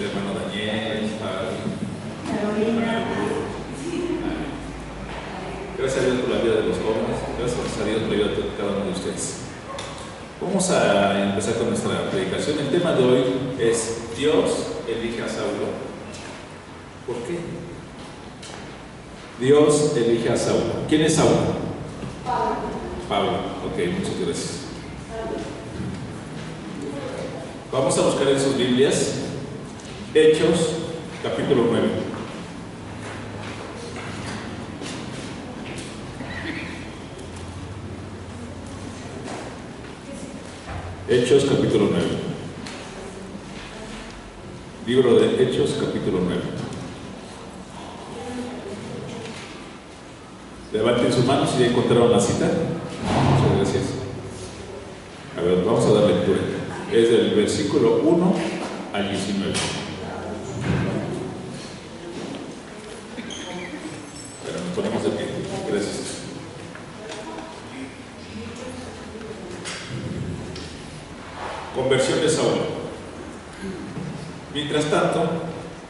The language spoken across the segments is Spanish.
el hermano Daniel, Carolina. Gracias a Dios por la vida de los jóvenes, gracias a Dios por la vida de cada uno de ustedes. Vamos a empezar con nuestra predicación. El tema de hoy es Dios elige a Saulo. ¿Por qué? Dios elige a Saulo. ¿Quién es Saulo? Pablo. Ok, muchas gracias. Vamos a buscar en sus Biblias Hechos, capítulo 9. Hechos, capítulo 9. Libro de Hechos, capítulo 9. Levanten sus manos y ya encontraron la cita. Muchas gracias. A ver, vamos a dar lectura. Es del versículo 1 al 19. Pero nos ponemos de pie. Gracias. Conversión de Saulo. Mientras tanto,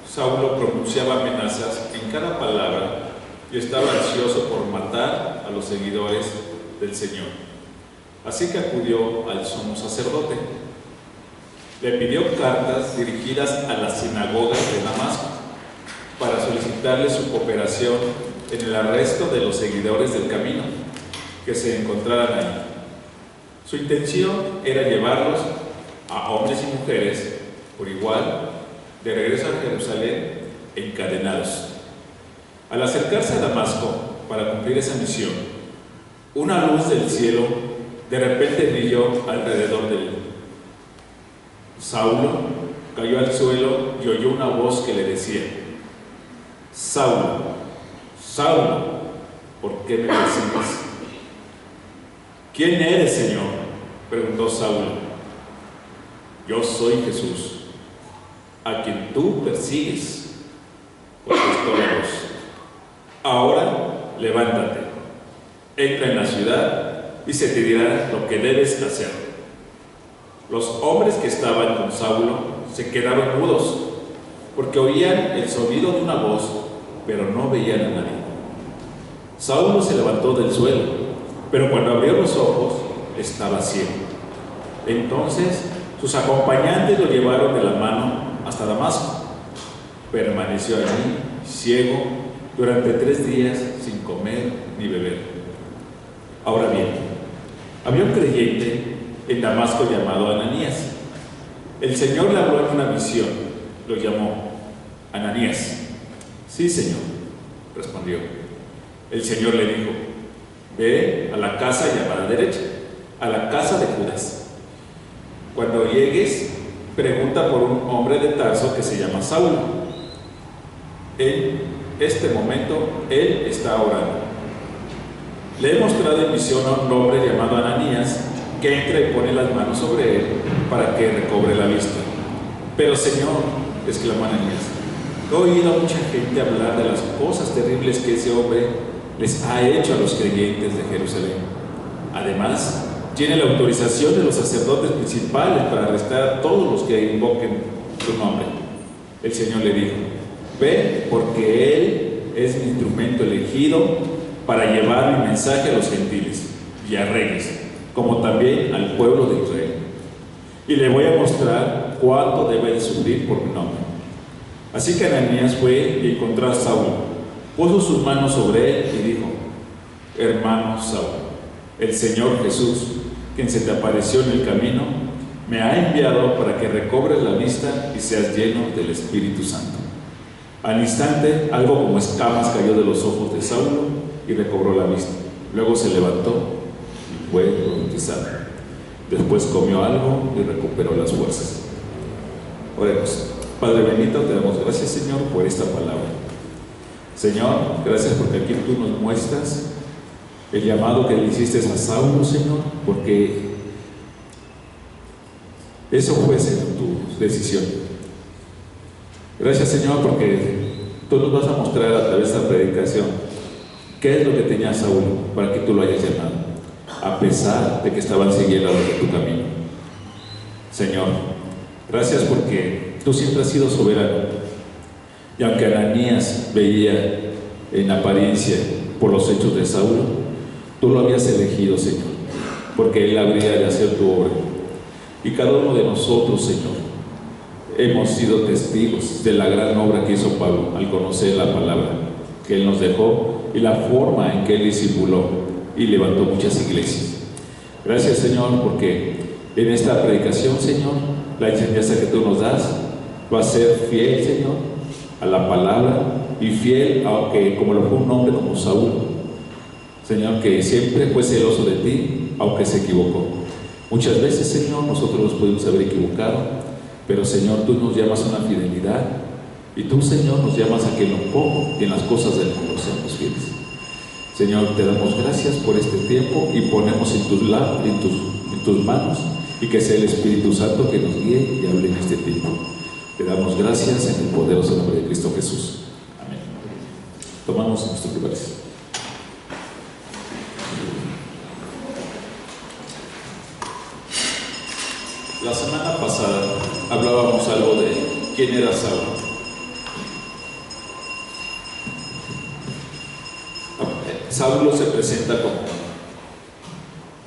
Saulo pronunciaba amenazas en cada palabra y estaba ansioso por matar a los seguidores del Señor. Así que acudió al sumo sacerdote. Le pidió cartas dirigidas a las sinagogas de Damasco para solicitarle su cooperación en el arresto de los seguidores del camino que se encontraran ahí. Su intención era llevarlos a hombres y mujeres por igual de regreso a Jerusalén encadenados. Al acercarse a Damasco para cumplir esa misión, una luz del cielo de repente brilló alrededor de él. Saulo cayó al suelo y oyó una voz que le decía: Saulo, Saulo, ¿por qué me persigues? ¿Quién eres, Señor?, preguntó Saulo. Yo soy Jesús, a quien tú persigues, contestó la voz. Ahora levántate, entra en la ciudad y se te dirá lo que debes hacer. Los hombres que estaban con Saulo se quedaron mudos, porque oían el sonido de una voz, pero no veían a nadie. Saulo se levantó del suelo, pero cuando abrió los ojos estaba ciego. Entonces sus acompañantes lo llevaron de la mano hasta Damasco. Permaneció allí, ciego, durante 3 días sin comer ni beber. Ahora bien, había un creyente en Damasco llamado Ananías. El Señor le habló en una visión, lo llamó: Ananías. Sí, Señor, respondió. El Señor le dijo: ve a la casa llamada derecha, a la casa de Judas. Cuando llegues, pregunta por un hombre de Tarso que se llama Saulo. En este momento, él está orando. Le he mostrado en visión a un hombre llamado Ananías, que entra y pone las manos sobre él para que recobre la vista. Pero, Señor, exclamó Ananías, he oído a mucha gente hablar de las cosas terribles que ese hombre les ha hecho a los creyentes de Jerusalén. Además, tiene la autorización de los sacerdotes principales para arrestar a todos los que invoquen su nombre. El Señor le dijo: ve, porque él es mi instrumento elegido para llevar mi mensaje a los gentiles y a reyes, como también al pueblo de Israel. Y le voy a mostrar cuánto debe de sufrir por mi nombre. Así que Ananías fue y encontró a Saulo, puso sus manos sobre él y dijo: hermano Saulo, el Señor Jesús, quien se te apareció en el camino, me ha enviado para que recobres la vista y seas lleno del Espíritu Santo. Al instante, algo como escamas cayó de los ojos de Saulo y recobró la vista. Luego se levantó y fue bautizado. Después comió algo y recuperó las fuerzas. Oremos. Padre bendito, te damos gracias, Señor, por esta palabra. Señor, gracias porque aquí tú nos muestras el llamado que le hiciste a Saulo, Señor, porque eso fue, Señor, tu decisión. Gracias, Señor, porque tú nos vas a mostrar a través de esta predicación qué es lo que tenía Saulo para que tú lo hayas llamado, a pesar de que estaban siguiendo tu camino. Señor, gracias porque tú siempre has sido soberano. Y aunque Ananías veía en apariencia por los hechos de Saulo, tú lo habías elegido, Señor, porque él habría de hacer tu obra. Y cada uno de nosotros, Señor, hemos sido testigos de la gran obra que hizo Pablo al conocer la palabra que él nos dejó y la forma en que él discipuló y levantó muchas iglesias. Gracias, Señor, porque en esta predicación, Señor, la enseñanza que tú nos das va a ser fiel, Señor, a la palabra, y fiel, aunque como lo fue un hombre como Saúl, Señor, que siempre fue celoso de ti, aunque se equivocó. Muchas veces, Señor, nosotros nos podemos haber equivocado, pero, Señor, tú nos llamas a una fidelidad, y tú, Señor, nos llamas a que en lo poco y en las cosas del mundo seamos fieles. Señor, te damos gracias por este tiempo y ponemos en tus manos, y que sea el Espíritu Santo que nos guíe y hable en este tiempo. Te damos gracias en el poderoso nombre de Cristo Jesús. Amén. Tomamos nuestros lugares. La semana pasada hablábamos algo de quién era Saulo. Saulo se presenta como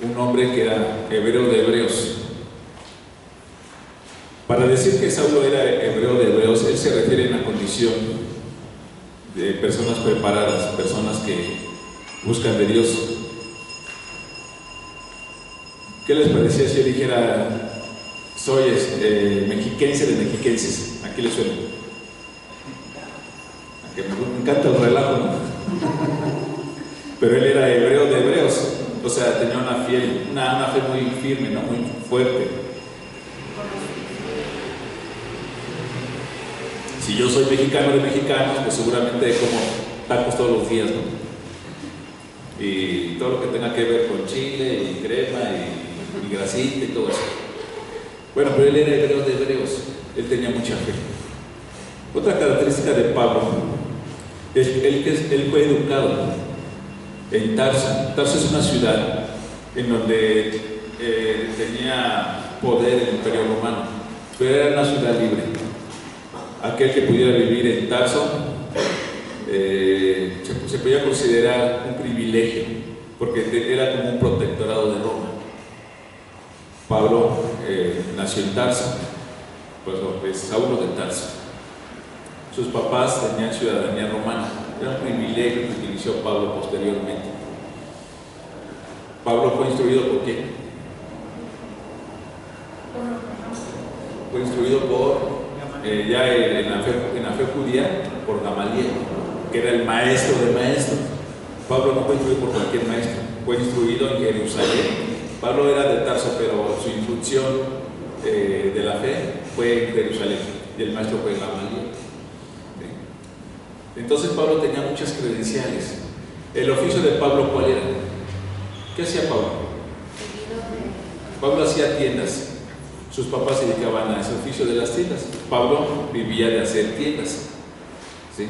un hombre que era hebreo de hebreos. Para decir que Saulo era hebreo de hebreos, él se refiere a una condición de personas preparadas, personas que buscan de Dios. ¿Qué les parecía si yo dijera, soy mexiquense de mexiquenses? ¿A qué les suena? A que me encanta el relajo, ¿no? Pero él era hebreo de hebreos, o sea, tenía una fe muy firme, ¿no? Muy fuerte. Si yo soy mexicano de mexicanos, pues seguramente como tacos todos los días, ¿no? Y todo lo que tenga que ver con chile y crema y grasita y todo eso. Bueno, pero él era hebreo de hebreos, él tenía mucha fe. Otra característica de Pablo es él fue educado en Tarso. Tarso es una ciudad en donde tenía poder el Imperio Romano, pero era una ciudad libre. Aquel que pudiera vivir en Tarso se podía considerar un privilegio, porque era como un protectorado de Roma. Pablo nació en Tarso, pues es Saulo de Tarso. Sus papás tenían ciudadanía romana. Era un privilegio que utilizó Pablo posteriormente. Pablo fue instruido por quién? Fue instruido por, ya en la fe judía, por Gamaliel, que era el maestro de maestros. Pablo no fue instruido por cualquier maestro, fue instruido en Jerusalén. Pablo era de Tarso, pero su instrucción de la fe fue en Jerusalén, y el maestro fue Gamaliel. Entonces Pablo tenía muchas credenciales. El oficio de Pablo, ¿cuál era? ¿Qué hacía Pablo? Pablo hacía tiendas. Sus papás se dedicaban a ese oficio de las tiendas. Pablo vivía de hacer tiendas. ¿Sí?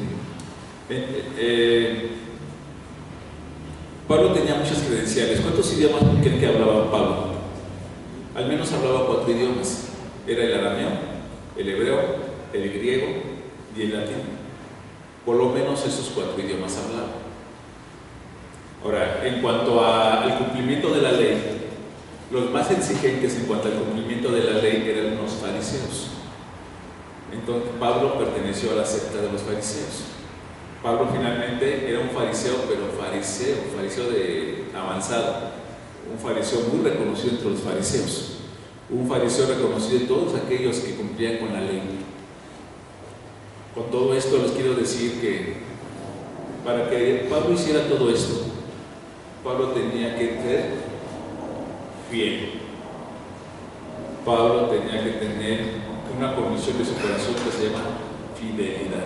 Pablo tenía muchas credenciales. ¿Cuántos idiomas creen que hablaba Pablo? Al menos hablaba 4 idiomas. Era el arameo, el hebreo, el griego y el latín. Por lo menos esos 4 idiomas hablaba. Ahora, en cuanto al cumplimiento de la ley, los más exigentes en cuanto al cumplimiento de la ley eran los fariseos. Entonces Pablo perteneció a la secta de los fariseos. Pablo finalmente era un fariseo, pero fariseo de avanzado, un fariseo muy reconocido entre los fariseos, un fariseo reconocido de todos aquellos que cumplían con la ley. Con todo esto les quiero decir que para que Pablo hiciera todo esto, Pablo tenía que ser fiel. Pablo tenía que tener una condición de su corazón que se llama fidelidad.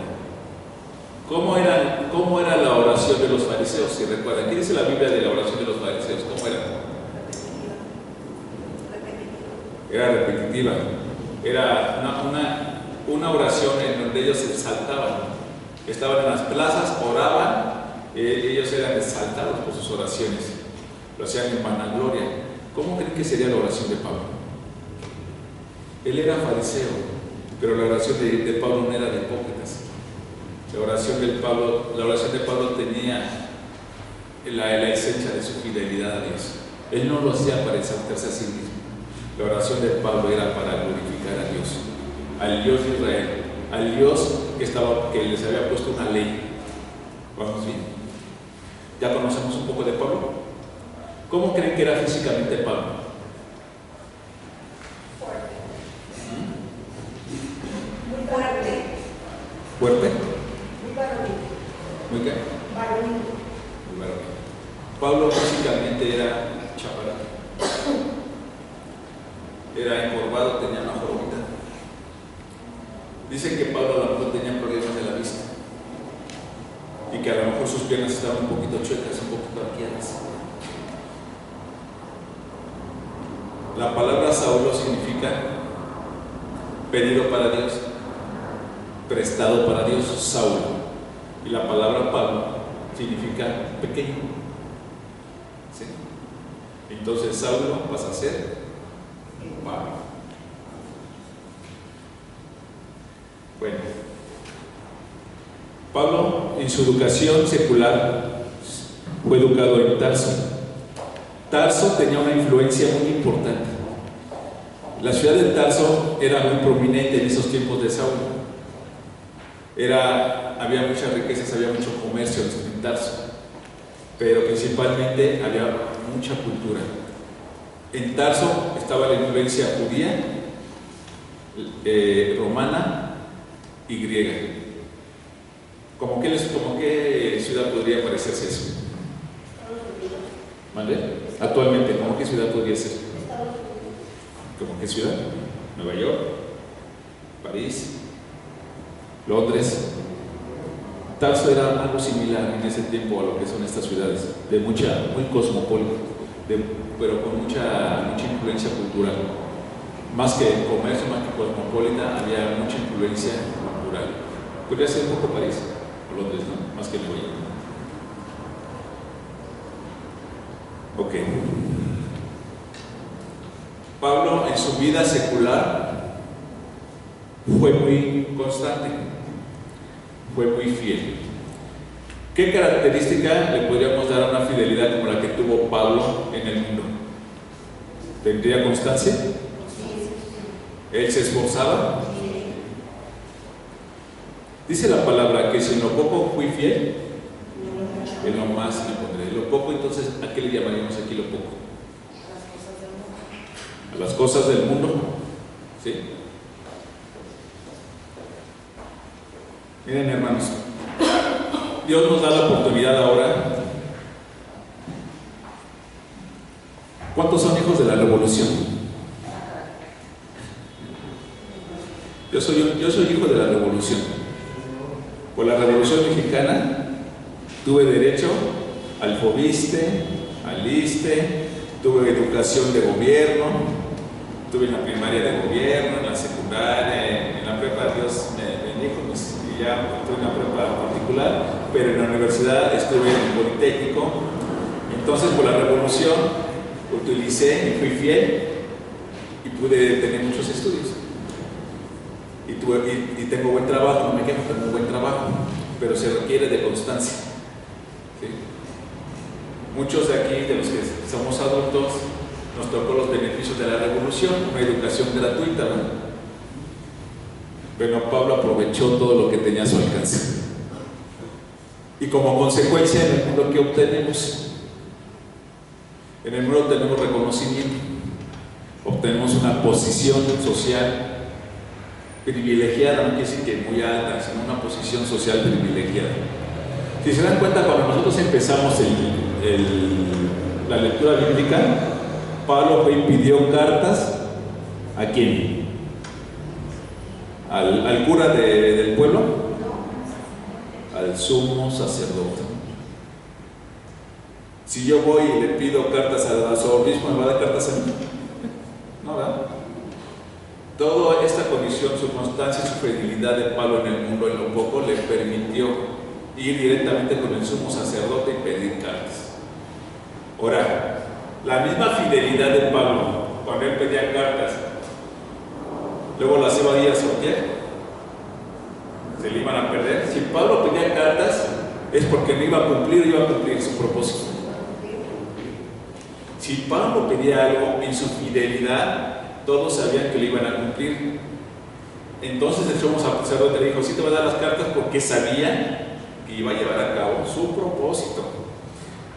¿Cómo era la oración de los fariseos? Si recuerdan, ¿qué dice la Biblia de la oración de los fariseos? ¿Cómo era? Era repetitiva. Era una oración en donde ellos se exaltaban. Estaban en las plazas, oraban, ellos eran exaltados por sus oraciones. Lo hacían en vanagloria. ¿Cómo creen que sería la oración de Pablo? Él era fariseo, Pero la oración de Pablo no era de hipócritas. La oración de Pablo tenía la esencia de su fidelidad a Dios. Él no lo hacía para exaltarse a sí mismo. La oración de Pablo era para glorificar a Dios, al Dios de Israel, al Dios que les había puesto una ley. Vamos bien. ¿Ya conocemos un poco de Pablo? ¿Cómo creen que era físicamente Pablo? Muy fuerte. ¿Fuerte? Muy varonil. ¿Muy qué? Varonil. Muy varonil. Pablo físicamente era chaparrito. Era encorvado, tenía una jorobita. Dicen que Pablo a lo mejor tenía problemas de la vista y que a lo mejor sus piernas estaban un poquito chuecas, un poquito arqueadas. La palabra Saulo significa pedido para Dios, prestado para Dios, Saulo. Y la palabra Pablo significa pequeño. ¿Sí? Entonces Saulo pasa a ser Pablo. Bueno, Pablo en su educación secular fue educado en Tarso. Tarso tenía una influencia muy importante. La ciudad de Tarso era muy prominente en esos tiempos de Saulo. Había muchas riquezas, había mucho comercio en Tarso, pero principalmente había mucha cultura. En Tarso estaba la influencia judía, romana y griega. ¿Cómo qué ciudad podría parecerse eso? ¿Vale? Actualmente, ¿cómo qué ciudad podría ser? ¿Cómo qué ciudad? Nueva York, París, Londres. Tarso era algo similar en ese tiempo a lo que son estas ciudades, muy cosmopolita, pero con mucha influencia cultural. Más que comercio, más que cosmopolita, había mucha influencia cultural. Podría ser un poco París o Londres, ¿no? Más que Nueva York. Ok. Pablo en su vida secular fue muy constante, fue muy fiel. ¿Qué característica le podríamos dar a una fidelidad como la que tuvo Pablo en el mundo? ¿Tendría constancia? ¿Él se esforzaba? Dice la palabra que si en lo poco fui fiel, en lo más me pondré. Lo poco, entonces, ¿a qué le llamaríamos aquí lo poco? A las cosas del mundo. ¿Sí? Miren, hermanos, Dios nos da la oportunidad ahora. ¿Cuántos son hijos de la revolución? Yo soy hijo de la revolución. Por la Revolución Mexicana tuve derecho al FOBISTE, al ISSSTE, tuve educación de gobierno, tuve en la primaria de gobierno, en la secundaria, en la prepa Dios me bendijo, y ya tuve una prepa particular, pero en la universidad estuve en el Politécnico. Entonces por la Revolución utilicé y fui fiel y pude tener muchos estudios. Y tengo buen trabajo, no me quejo, tengo buen trabajo, pero se requiere de constancia. ¿Sí? Muchos de aquí, de los que somos adultos, nos tocó los beneficios de la revolución, una educación gratuita, ¿no? Pero Pablo aprovechó todo lo que tenía a su alcance. Y como consecuencia, en el mundo, ¿qué obtenemos? En el mundo tenemos reconocimiento, obtenemos una posición social privilegiada, no quiere decir que muy alta, sino una posición social privilegiada. Si se dan cuenta, cuando nosotros empezamos la lectura bíblica, Pablo fue y pidió cartas ¿a quién? ¿Al cura del pueblo? Al sumo sacerdote. Si yo voy y le pido cartas a su obispo, ¿me va a dar cartas a mí? No, ¿verdad? Toda esta condición, su constancia, su fidelidad de Pablo en el mundo, en lo poco, le permitió ir directamente con el sumo sacerdote y pedir cartas. Ahora, la misma fidelidad de Pablo, cuando él pedía cartas luego las iba a ir a sortear, se le iban a perder. Si Pablo pedía cartas, es porque no iba a cumplir su propósito. Si Pablo pedía algo en su fidelidad, todos sabían que lo iban a cumplir. Entonces el sumo sacerdote le dijo: sí te voy a dar las cartas, porque sabía que iba a llevar a cabo su propósito.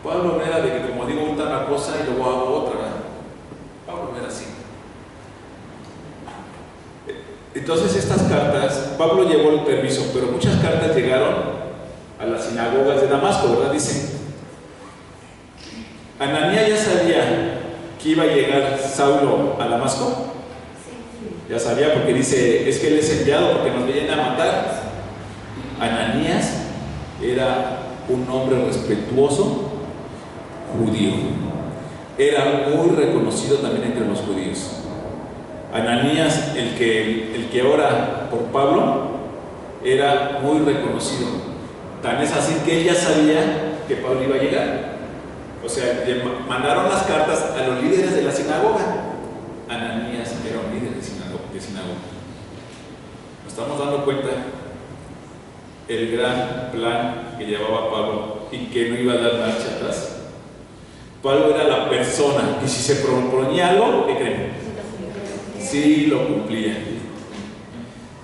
Pablo no era de que, como digo ahorita una cosa y luego hago otra, ¿verdad? Pablo no era así. Entonces estas cartas, Pablo llevó el permiso, pero muchas cartas llegaron a las sinagogas de Damasco, ¿verdad? Dicen, Ananías ya sabía que iba a llegar Saulo a Damasco. Ya sabía, porque dice, es que él es enviado porque nos vienen a matar. Ananías era un hombre respetuoso judío, era muy reconocido también entre los judíos. Ananías, el que ora por Pablo, era muy reconocido. Tan es así que ella sabía que Pablo iba a llegar. O sea, le mandaron las cartas a los líderes de la sinagoga. Ananías era un líder de sinagoga. Nos estamos dando cuenta el gran plan que llevaba Pablo y que no iba a dar marcha atrás. Pablo era la persona que si se proponía algo, ¿qué creen? Sí lo cumplía.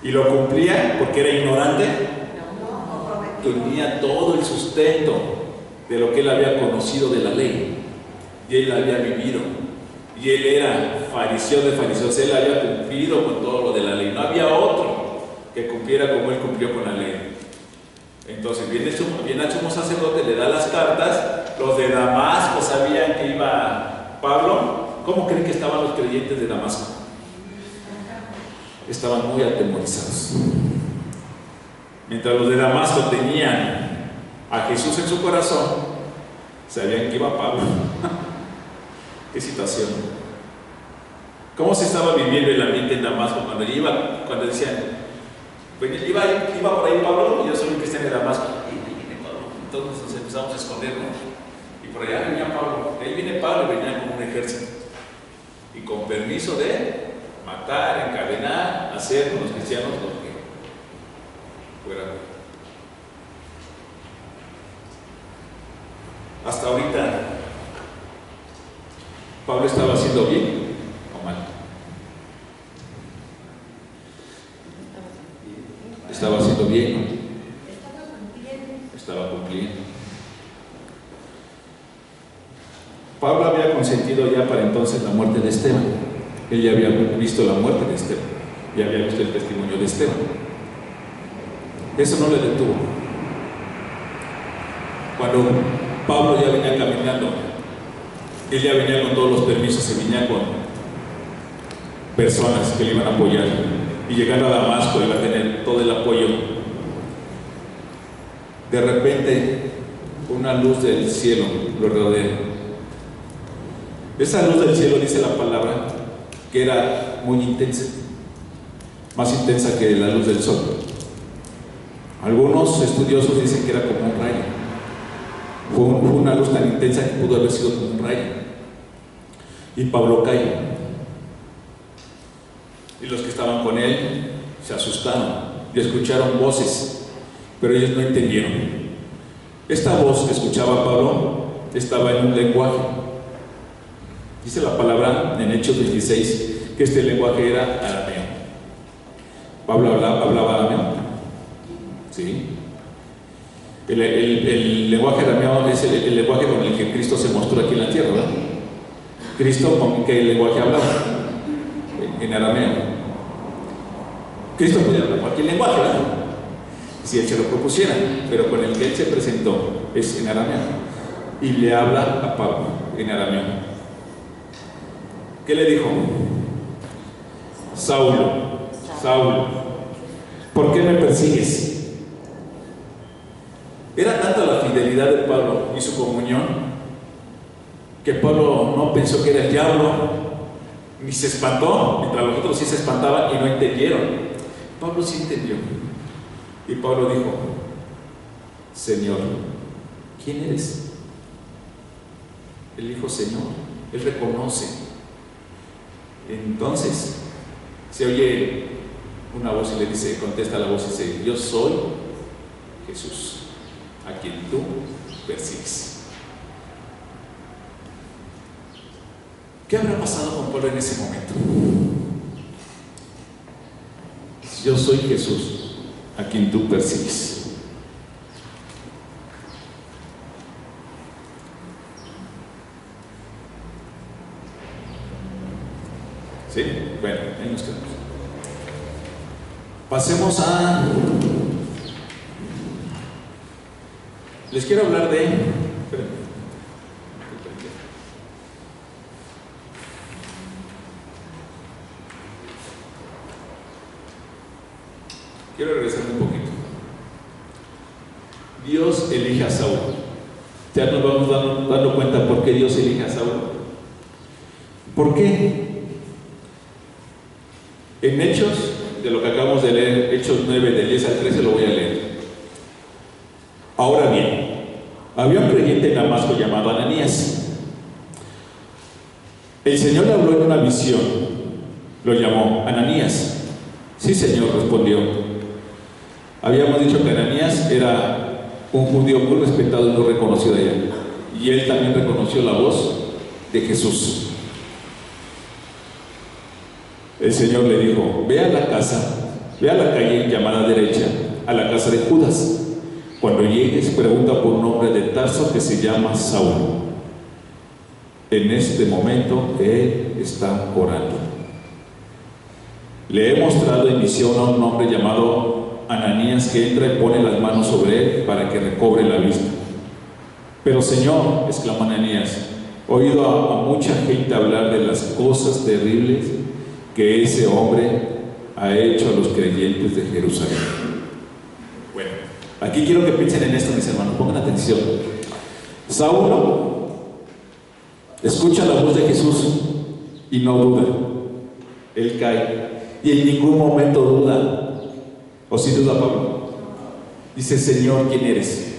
Y lo cumplía porque era ignorante. Tenía todo el sustento de lo que él había conocido de la ley, y él había vivido, y él era fariseo de fariseos. Él había cumplido con todo lo de la ley. No había otro que cumpliera como él cumplió con la ley. Entonces viene al sumo sacerdote, le da las cartas. Los de Damasco sabían que iba Pablo. ¿Cómo creen que estaban los creyentes de Damasco? Estaban muy atemorizados. Mientras los de Damasco tenían a Jesús en su corazón, sabían que iba Pablo. ¿Qué situación? ¿Cómo se estaba viviendo el ambiente en Damasco cuando decían, iba por ahí Pablo, y yo soy un cristiano de Damasco, y viene Pablo? Entonces nos empezamos a esconder, ¿no? Y por allá venía Pablo, ahí viene Pablo, y venía con un ejército, y con permiso de matar, encadenar, hacer con los cristianos lo que fuera. Hasta ahorita, ¿Pablo estaba haciendo bien o mal? Estaba haciendo bien, ¿no? Estaba cumpliendo. Pablo había consentido ya para entonces la muerte de Esteban. Él ya había visto la muerte de Esteban, ya había visto el testimonio de Esteban. Eso no le detuvo. Cuando Pablo ya venía caminando, él ya venía con todos los permisos, se venía con personas que le iban a apoyar, y llegando a Damasco iba a tener todo el apoyo. De repente, una luz del cielo lo rodea. Esa luz del cielo, dice la palabra, que era muy intensa, más intensa que la luz del sol. Algunos estudiosos dicen que era como un rayo. Fue una luz tan intensa que pudo haber sido como un rayo. Y Pablo cae. Y los que estaban con él se asustaron y escucharon voces, pero ellos no entendieron. Esta voz que escuchaba Pablo estaba en un lenguaje. Dice la palabra en Hechos 16 que este lenguaje era arameo. Pablo hablaba arameo. ¿Sí? El lenguaje arameo es el lenguaje con el que Cristo se mostró aquí en la tierra, ¿verdad? Cristo, ¿con qué lenguaje hablaba? En arameo. Cristo podía hablar cualquier lenguaje, ¿verdad? Si él se lo propusiera, pero con el que él se presentó es en arameo. Y le habla a Pablo en arameo. ¿Qué le dijo? Saulo, Saulo, ¿por qué me persigues? Era tanta la fidelidad de Pablo y su comunión que Pablo no pensó que era el diablo, ni se espantó, mientras los otros sí se espantaban y no entendieron. Pablo sí entendió. Y Pablo dijo: Señor, ¿quién eres? Él dijo Señor, él reconoce. Entonces se oye una voz y le dice, contesta la voz y dice, yo soy Jesús, a quien tú persigues. ¿Qué habrá pasado con Pablo en ese momento? Yo soy Jesús, a quien tú persigues. ¿Sí? Bueno, ahí nos quedamos. Pasemos a... Les quiero hablar de... Espérenme. Quiero regresar un poquito. Dios elige a Saúl. Ya nos vamos dando cuenta por qué Dios elige a Saúl. ¿Por qué? En Hechos, de lo que acabamos de leer, Hechos 9, del 10 al 13, lo voy a leer. Ahora bien, había un creyente en Damasco llamado Ananías. El Señor le habló en una visión. Lo llamó Ananías. Sí, Señor, respondió. Habíamos dicho que Ananías era un judío muy respetado y muy reconocido allá. Y él también reconoció la voz de Jesús. El Señor le dijo, ve a la calle llamada derecha, a la casa de Judas. Cuando llegues, pregunta por un hombre de Tarso que se llama Saulo. En este momento, él está orando. Le he mostrado en visión a un hombre llamado Ananías que entra y pone las manos sobre él para que recobre la vista. Pero Señor, exclamó Ananías, he oído a mucha gente hablar de las cosas terribles que ese hombre ha hecho a los creyentes de Jerusalén. Bueno, aquí quiero que piensen en esto, mis hermanos, pongan atención. Saulo escucha la voz de Jesús y no duda. Él cae y en ningún momento duda. ¿O si duda Pablo? Dice, Señor, ¿quién eres?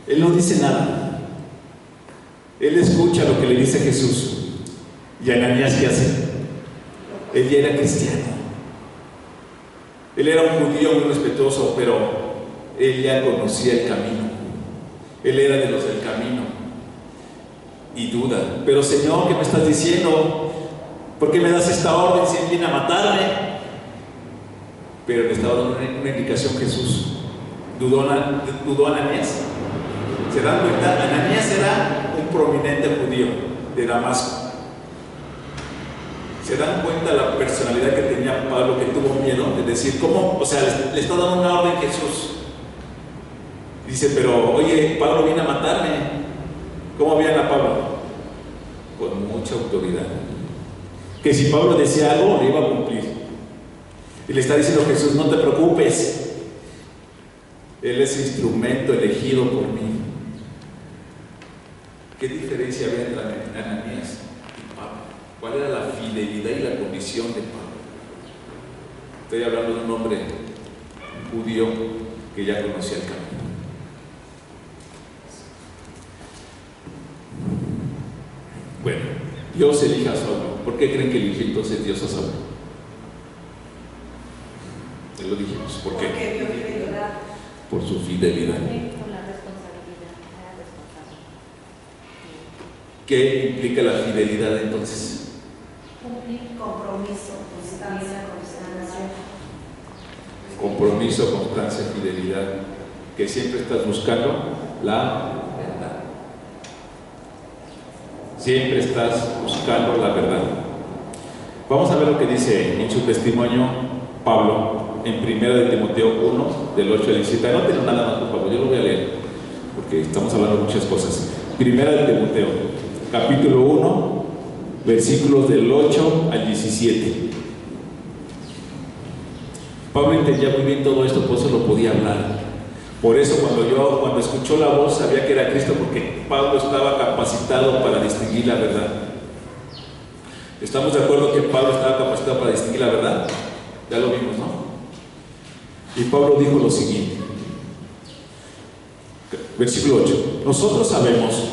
Él no dice nada. Él escucha lo que le dice Jesús. ¿Y Ananías qué hace? Él ya era cristiano. Él era un judío muy respetuoso, pero él ya conocía el camino. Él era de los del camino. Y duda. Pero Señor, ¿qué me estás diciendo? ¿Por qué me das esta orden si él viene a matarme? Pero le estaba dando una indicación Jesús. ¿Dudó Ananías? ¿Se dan cuenta? Ananías era un prominente judío de Damasco. ¿Se dan cuenta la personalidad que tenía Pablo, que tuvo miedo de decir, ¿cómo? O sea, le está dando una orden Jesús. Dice, pero oye, Pablo viene a matarme. ¿Cómo veían a Pablo? Con mucha autoridad. Que si Pablo decía algo, le iba a cumplir. Y le está diciendo Jesús, no te preocupes. Él es instrumento elegido por mí. ¿Qué diferencia había entre Ananías y Pablo? ¿Cuál era la fidelidad y la condición de Pablo? Estoy hablando de un hombre judío que ya conocía el camino. Bueno, Dios elige a Saulo. ¿Por qué creen que eligió entonces Dios a Saulo? Te lo dijimos. ¿Por qué? Porque dio fidelidad. Por su fidelidad. Por la responsabilidad. Era responsable. ¿Qué implica la fidelidad entonces? Cumplir. Compromiso, constancia, constancia. Compromiso, constancia, fidelidad. Que siempre estás buscando la verdad. Siempre estás buscando la verdad. Vamos a ver lo que dice en su testimonio Pablo en 1 de Timoteo 1, del 8 al 17. Anótenlo nada más, por favor, yo lo voy a leer, porque estamos hablando de muchas cosas. 1 de Timoteo, capítulo 1, versículos del 8 al 17. Pablo entendía muy bien todo esto, por eso lo podía hablar. Por eso cuando escuchó la voz sabía que era Cristo, porque Pablo estaba capacitado para distinguir la verdad. ¿Estamos de acuerdo que Pablo estaba capacitado para distinguir la verdad? Ya lo vimos, ¿no? Y Pablo dijo lo siguiente, versículo 8: nosotros sabemos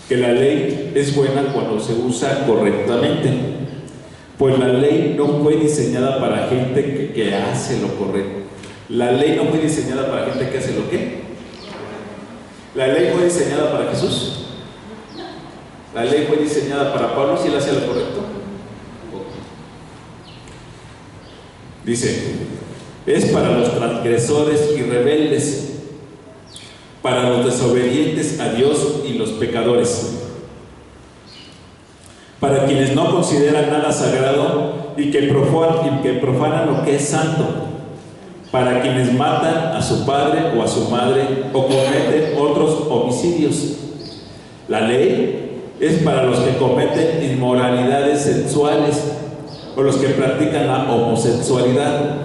que la ley es buena cuando se usa correctamente, Pues la ley no fue diseñada para gente que hace lo correcto. La ley no fue diseñada para gente que hace lo qué. La ley fue diseñada para Jesús. La ley fue diseñada para Pablo, si él hacía lo correcto. Dice, es para los transgresores y rebeldes, para los desobedientes a Dios y los pecadores, para quienes no consideran nada sagrado y que profanan lo que es santo, para quienes matan a su padre o a su madre o cometen otros homicidios. La ley es para los que cometen inmoralidades sexuales, o los que practican la homosexualidad,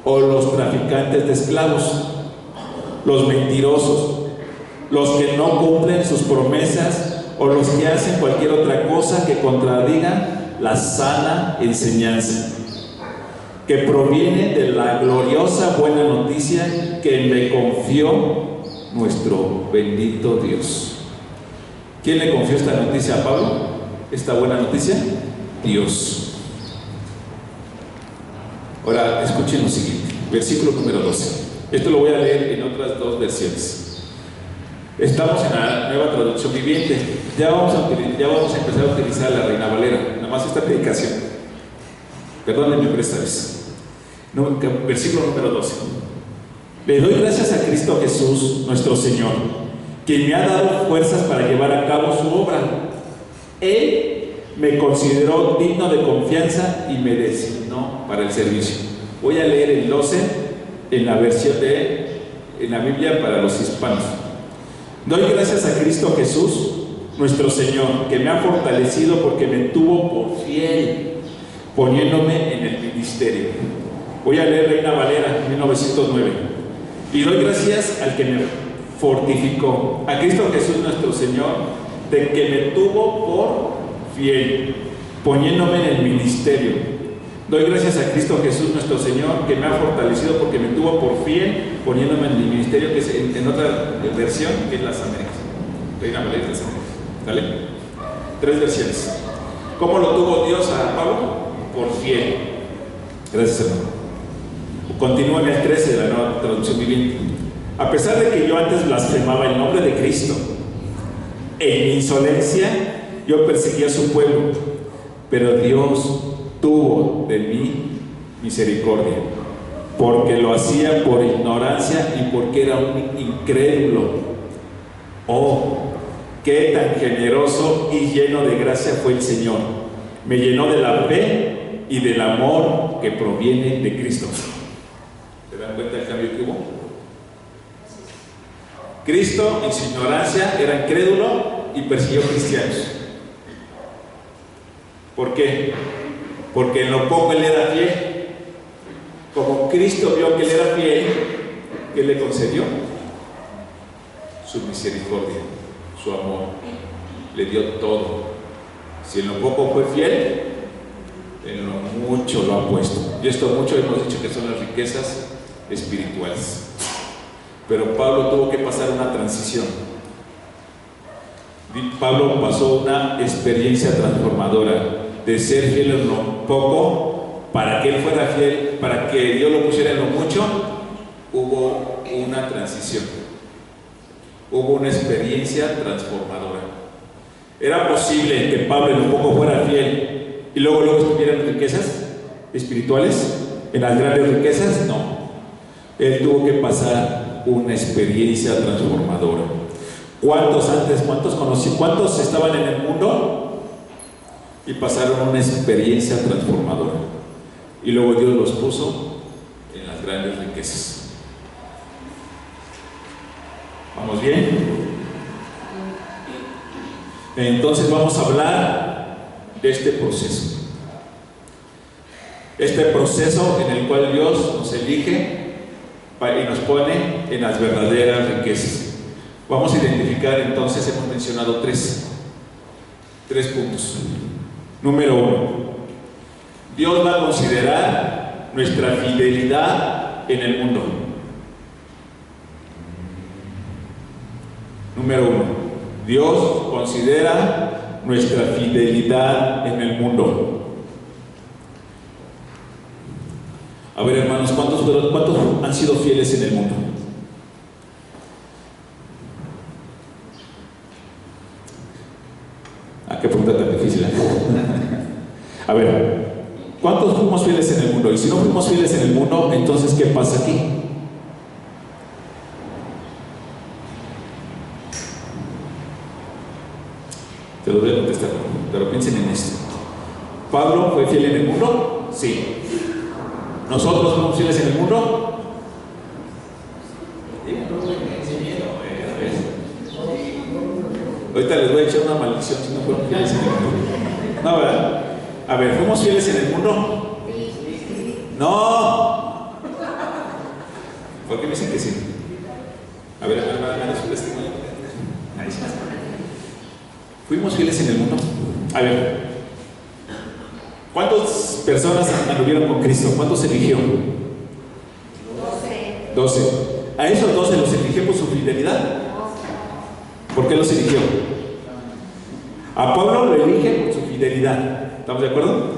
o los traficantes de esclavos, los mentirosos, los que no cumplen sus promesas, o los que hacen cualquier otra cosa que contradiga la sana enseñanza, que proviene de la gloriosa buena noticia que me confió nuestro bendito Dios. ¿Quién le confió esta noticia a Pablo? ¿Esta buena noticia? Dios. Ahora, escuchen lo siguiente, versículo número 12. Esto lo voy a leer en otras dos versiones. Estamos en la Nueva Traducción Viviente. Ya vamos a empezar a utilizar la Reina Valera, nada más esta predicación. Perdónenme por esta vez. Versículo número 12. Le doy gracias a Cristo Jesús, nuestro Señor, quien me ha dado fuerzas para llevar a cabo su obra. Él me consideró digno de confianza y me designó para el servicio. Voy a leer el 12 en la versión en la Biblia para los hispanos. Doy gracias a Cristo Jesús, nuestro Señor, que me ha fortalecido porque me tuvo por fiel, poniéndome en el ministerio. Voy a leer Reina Valera, 1909. Y doy gracias al que me fortificó, a Cristo Jesús nuestro Señor, de que me tuvo por fiel, poniéndome en el ministerio. Doy gracias a Cristo Jesús nuestro Señor, que me ha fortalecido porque me tuvo por fiel, poniéndome en el ministerio, que es en otra versión, que es las Américas. Reina Valera de las Américas. ¿Vale? 3 versiones. ¿Cómo lo tuvo Dios a Pablo? Por fiel. Gracias, hermano. Continúa en el 13 de la Nueva Traducción Viviente. A pesar de que yo antes blasfemaba el nombre de Cristo, en mi insolencia yo perseguía a su pueblo, pero Dios tuvo de mí misericordia, porque lo hacía por ignorancia y porque era un incrédulo. Oh, qué tan generoso y lleno de gracia fue el Señor. Me llenó de la fe y del amor que proviene de Cristo. ¿Se dan cuenta del cambio que hubo? Cristo en su ignorancia era incrédulo y persiguió cristianos. ¿Por qué? Porque en lo poco él era fiel. Como Cristo vio que él era fiel, ¿qué le concedió? Su misericordia, su amor. Le dio todo. Si en lo poco fue fiel, en lo mucho lo ha puesto. Y esto mucho hemos dicho que son las riquezas espirituales. Pero Pablo tuvo que pasar una transición. Pablo pasó una experiencia transformadora de ser fiel en lo poco para que él fuera fiel, para que Dios lo pusiera en lo mucho. Hubo una transición, hubo una experiencia transformadora. ¿Era posible que Pablo en lo poco fuera fiel y luego estuviera en riquezas espirituales, en las grandes riquezas? No, él tuvo que pasar una experiencia transformadora. ¿Cuántos estaban en el mundo y pasaron una experiencia transformadora? Y luego Dios los puso en las grandes riquezas. ¿Vamos bien? Entonces vamos a hablar de este proceso. Este proceso en el cual Dios nos elige y nos pone en las verdaderas riquezas. Vamos a identificar entonces, hemos mencionado tres puntos. Número 1, Dios va a considerar nuestra fidelidad en el mundo. Número 1, Dios considera nuestra fidelidad en el mundo. A ver, hermanos, ¿cuántos han sido fieles en el mundo? ¿A qué pregunta tan difícil? A ver, ¿cuántos fuimos fieles en el mundo? Y si no fuimos fieles en el mundo, entonces ¿qué pasa aquí? Te lo voy a contestar, pero piensen en esto. ¿Pablo fue fiel en el mundo? Sí. ¿Nosotros fuimos fieles en el mundo? Ahorita les voy a echar una maldición si no fueron fieles en el mundo. No, ¿verdad? A ver, ¿fuimos fieles en el mundo? No. ¿Por qué me dicen que sí? A ver, su testimonio. Ahí está. ¿Fuimos fieles en el mundo? A ver, ¿cuántas personas anduvieron con Cristo? ¿Cuántos eligió? 12. ¿A esos 12 los eligió por su fidelidad? ¿Por qué los eligió? A Pablo lo elige por su fidelidad. ¿Estamos de acuerdo?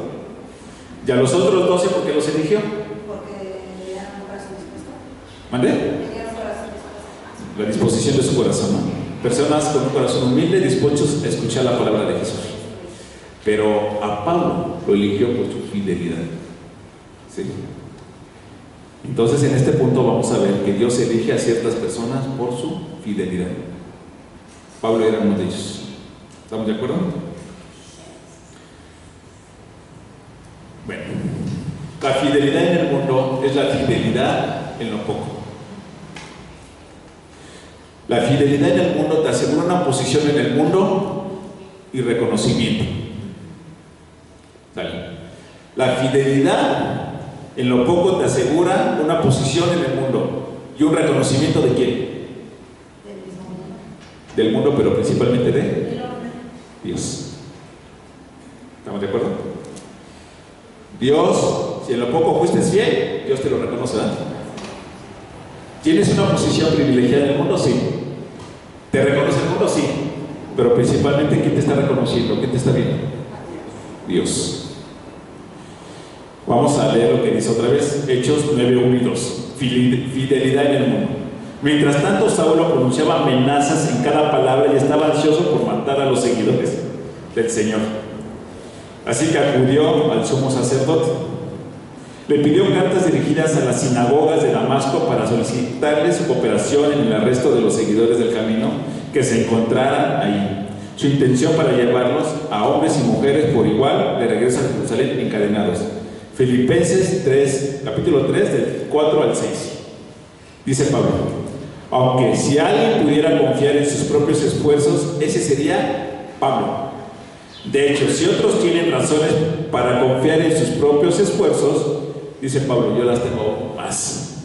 Y a los otros 12, ¿por qué los eligió? Porque tenían un corazón dispuesto. ¿Mandé? Tenían un corazón dispuesto. La disposición de su corazón, ¿no? Personas con un corazón humilde, dispuestos a escuchar la palabra de Jesús. Pero a Pablo lo eligió por su fidelidad. ¿Sí? Entonces, en este punto vamos a ver que Dios elige a ciertas personas por su fidelidad. Pablo era uno de ellos. ¿Estamos de acuerdo? Bueno, la fidelidad en el mundo es la fidelidad en lo poco. La fidelidad en el mundo te asegura una posición en el mundo y reconocimiento. ¿Sale? La fidelidad en lo poco te asegura una posición en el mundo y un reconocimiento ¿de quién? Del mundo, pero principalmente de Dios. ¿Estamos de acuerdo? Dios, si en lo poco fuiste fiel, Dios te lo reconoce, ¿verdad? ¿Tienes una posición privilegiada en el mundo? Sí. ¿Te reconoce el mundo? Sí. Pero principalmente, ¿quién te está reconociendo? ¿Quién te está viendo? Dios. Vamos a leer lo que dice otra vez, Hechos 9:1 y 2. Fidelidad en el mundo. Mientras tanto, Saulo pronunciaba amenazas en cada palabra y estaba ansioso por matar a los seguidores del Señor. Así que acudió al sumo sacerdote. Le pidió cartas dirigidas a las sinagogas de Damasco para solicitarle su cooperación en el arresto de los seguidores del camino que se encontraran ahí. Su intención para llevarlos a hombres y mujeres por igual de regreso a Jerusalén encadenados. Filipenses 3, capítulo 3, del 4 al 6. Dice Pablo: aunque si alguien pudiera confiar en sus propios esfuerzos, ese sería Pablo. De hecho, si otros tienen razones para confiar en sus propios esfuerzos, dice Pablo, yo las tengo más.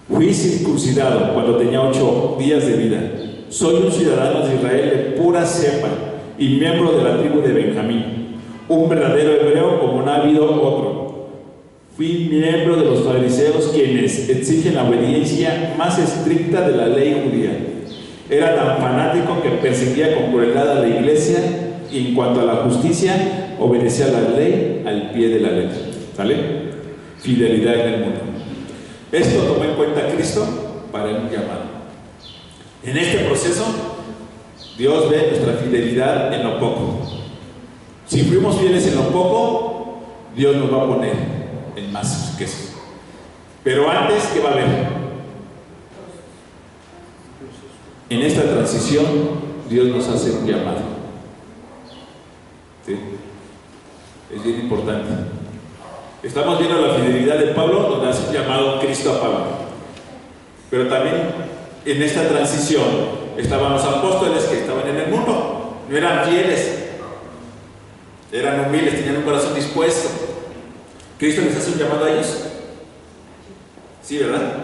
Fui circuncidado cuando tenía 8 días de vida. Soy un ciudadano de Israel de pura cepa y miembro de la tribu de Benjamín, un verdadero hebreo como no ha habido otro. Fui miembro de los fariseos, quienes exigen la obediencia más estricta de la ley judía. Era tan fanático que perseguía con crueldad a la iglesia y en cuanto a la justicia, obedecía la ley al pie de la letra. ¿Sale? Fidelidad en el mundo. Esto tomó en cuenta Cristo para un llamado. En este proceso, Dios ve nuestra fidelidad en lo poco. Si fuimos fieles en lo poco, Dios nos va a poner en más que eso. Pero antes, ¿qué va a haber? En esta transición, Dios nos hace un llamado. ¿Sí? Es bien importante. Estamos viendo la fidelidad de Pablo, donde hace un llamado Cristo a Pablo. Pero también en esta transición estaban los apóstoles que estaban en el mundo. No eran fieles, eran humildes, tenían un corazón dispuesto. ¿Cristo les hace un llamado a ellos? Sí, ¿verdad?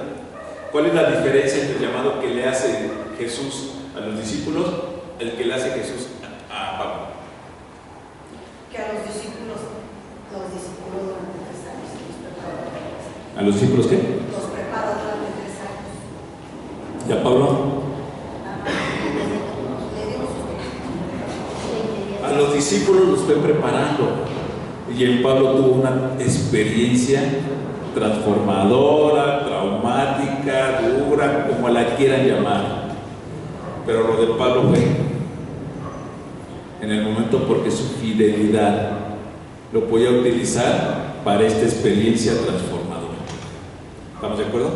¿Cuál es la diferencia entre el llamado que le hace Jesús a los discípulos, el que le hace Jesús a Pablo? Que a los discípulos durante 3 años los preparó. ¿A los discípulos qué? Los preparó durante 3 años. ¿Y a Pablo? A los discípulos los fue preparando. Y el Pablo tuvo una experiencia transformadora, traumática, dura, como la quieran llamar. Pero lo de Pablo fue en el momento porque su fidelidad lo podía utilizar para esta experiencia transformadora. ¿Estamos de acuerdo?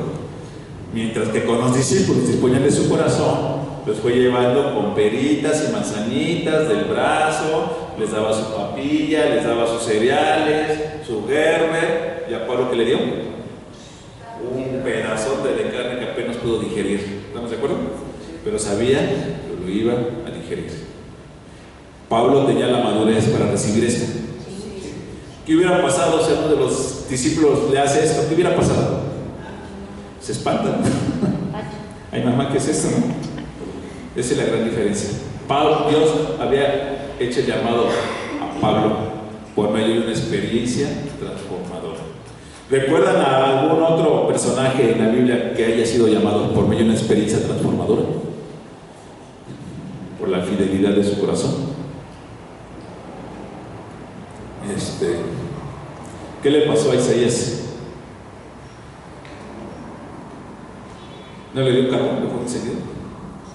Mientras que con los discípulos disponían de su corazón, los fue llevando con peritas y manzanitas del brazo, les daba su papilla, les daba sus cereales, su Gerber, y a Pablo, ¿qué le dio? Un pedazote de carne que apenas pudo digerir. ¿Estamos de acuerdo? Pero sabía que lo iba a digerir. Pablo tenía la madurez para recibir esto. ¿Qué hubiera pasado si uno de los discípulos le hace esto? ¿Qué hubiera pasado? Se espantan. Ay, mamá, ¿qué es esto, no? Esa es la gran diferencia. Dios había hecho el llamado a Pablo por medio de una experiencia transformadora. ¿Recuerdan a algún otro personaje en la Biblia que haya sido llamado por medio de una experiencia transformadora? Por la fidelidad de su corazón. ¿Qué le pasó a Isaías? ¿No le dio un carbón? ¿Le fue encendido?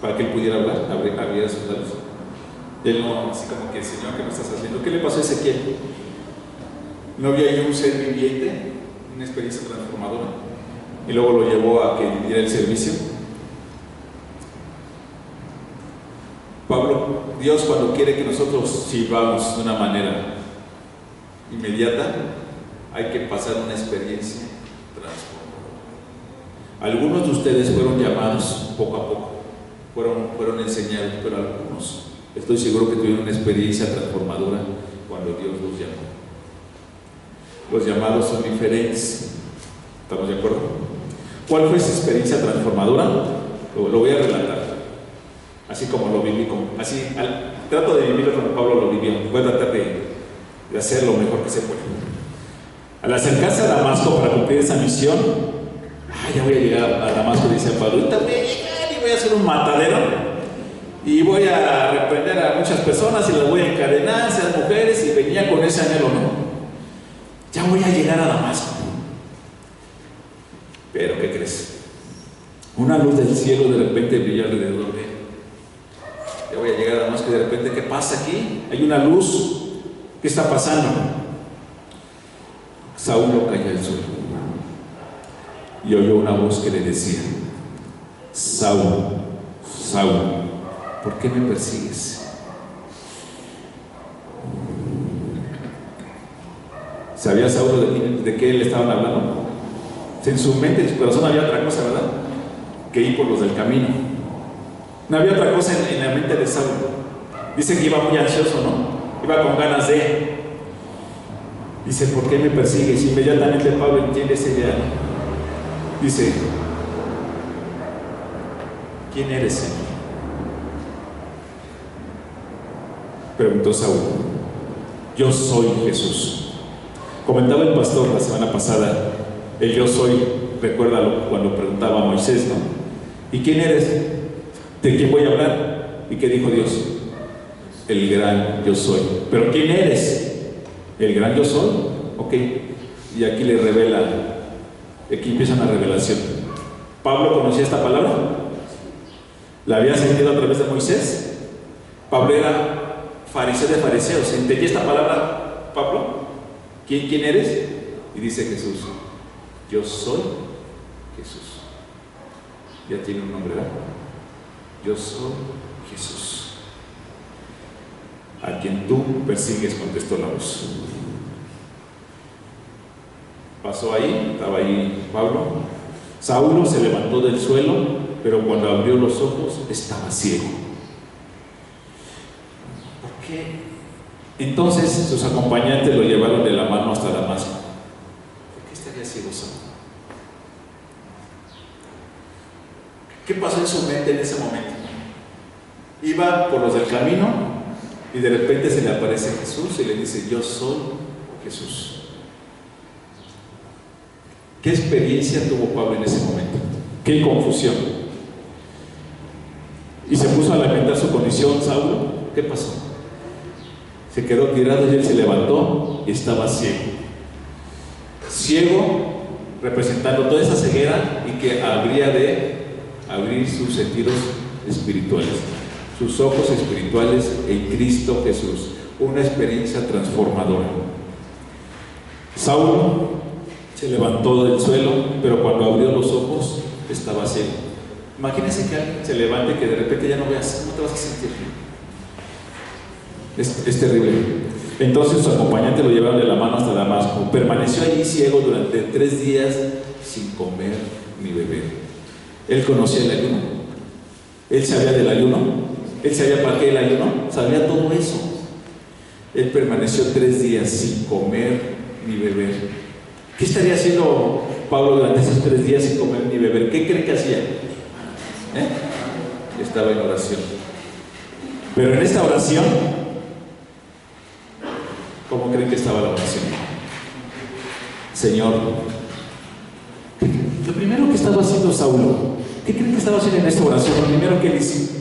Para que él pudiera hablar, abrir sus labios. Él no, así como que, Señor, ¿qué me estás haciendo? ¿Qué le pasó a Ezequiel? ¿No había ahí un ser viviente? Una experiencia transformadora. Y luego lo llevó a que diera el servicio. Pablo, Dios cuando quiere que nosotros sirvamos de una manera inmediata, hay que pasar una experiencia transformadora. Algunos de ustedes fueron llamados poco a poco, fueron enseñados, pero algunos, estoy seguro que tuvieron una experiencia transformadora cuando Dios los llamó. Los llamados son diferentes. ¿Estamos de acuerdo? ¿Cuál fue esa experiencia transformadora? Lo voy a relatar, así como lo viví, trato de vivirlo como Pablo lo vivió. Voy a tratar de hacer lo mejor que se puede. Al acercarse a Damasco para cumplir esa misión, ya voy a llegar a Damasco, dice Pablo, ahorita voy a llegar y voy a hacer un matadero y voy a reprender a muchas personas y las voy a encadenar, sean mujeres, y venía con ese anhelo, ¿no? Ya voy a llegar a Damasco. Pero ¿qué crees? Una luz del cielo de repente brilla alrededor de él. Ya voy a llegar a Damasco y de repente, ¿qué pasa aquí? Hay una luz. ¿Qué está pasando? Saulo cayó al suelo y oyó una voz que le decía: Saulo, Saulo, ¿por qué me persigues? ¿Sabía Saulo de qué le estaban hablando? En su mente, en su corazón había otra cosa, ¿verdad? Que ir por los del camino. No había otra cosa en la mente de Saulo. Dice que iba muy ansioso, ¿no? Iba con ganas de. Dice, ¿por qué me persigues? Inmediatamente Pablo entiende esa idea. Dice, ¿quién eres, Señor? Preguntó Saúl. Yo soy Jesús. Comentaba el pastor la semana pasada, el yo soy, recuérdalo cuando preguntaba a Moisés, ¿no? ¿Y quién eres? ¿De quién voy a hablar? ¿Y qué dijo Dios? El gran yo soy. ¿Pero quién eres? El gran yo soy. Ok. Y aquí le revela, aquí empieza una revelación. ¿Pablo conocía esta palabra? ¿La había sentido a través de Moisés? Pablo era fariseo de fariseos. ¿Entendía esta palabra, Pablo? ¿Quién eres? Y dice Jesús, yo soy Jesús. Ya tiene un nombre, ¿verdad? Yo soy Jesús. A quien tú persigues, contestó la voz. Pasó ahí, estaba ahí Pablo. Saulo se levantó del suelo, pero cuando abrió los ojos estaba ciego. ¿Por qué? Entonces sus acompañantes lo llevaron de la mano hasta Damasco. ¿Por qué estaría ciego Saulo? ¿Qué pasó en su mente en ese momento? Iba por los del camino y de repente se le aparece Jesús y le dice, yo soy Jesús. ¿Qué experiencia tuvo Pablo en ese momento? ¿Qué confusión? Y se puso a lamentar su condición, Saulo. ¿Qué pasó? Se quedó tirado y él se levantó y estaba ciego. Ciego representando toda esa ceguera y que habría de abrir sus sentidos espirituales, sus ojos espirituales en Cristo Jesús, una experiencia transformadora. Saulo se levantó del suelo, pero cuando abrió los ojos estaba ciego. Imagínense que alguien se levante y que de repente ya no veas, ¿cómo te vas a sentir? Es terrible. Entonces sus acompañantes lo llevaron de la mano hasta Damasco. Permaneció allí ciego durante 3 días sin comer ni beber. Él conocía el ayuno. Él sabía del ayuno. Él sabía para qué el ayuno. Sabía todo eso. Él permaneció 3 días sin comer ni beber. ¿Qué estaría haciendo Pablo durante esos 3 días sin comer ni beber? ¿Qué cree que hacía? Estaba en oración. Pero en esta oración, ¿cómo creen que estaba la oración? Señor, lo primero que estaba haciendo Saulo, ¿qué creen que estaba haciendo en esta oración? Lo primero que él hizo,